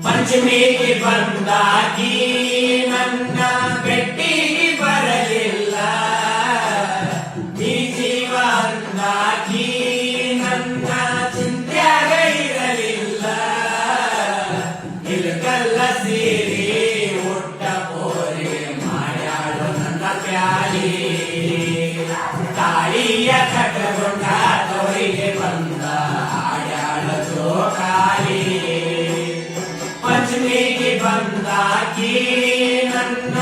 ಪಂಚಮಿಗೆ ಬಂದಾಗಿ ನನ್ನ ಬೆಟ್ಟಿಗೆ ಬರಲಿಲ್ಲ, ಈ ಜೀವ ಅಂದಾಗಿ ನನ್ನ ಚಿಂತ್ಯಾಗ ಇರಲಿಲ್ಲ. ಇಲ್ಕಲ್ಲ ಸೀರಿ ಉಟ್ಟ ಪೋರಿ ಮಾಡ್ಯಾಳು ನನ್ನ ಪ್ಯಾಲಿ, ತಾಯಿಯ ಕಟ್ಟಗೊಂಡ ತವರಿಗೆ ಬಂದ ಆಡ್ಯಾಳ ಜೋಕಾಲಿ. ಪಂಚಮಿಗೆ ಬಂದಾಗಿ ನನ್ನ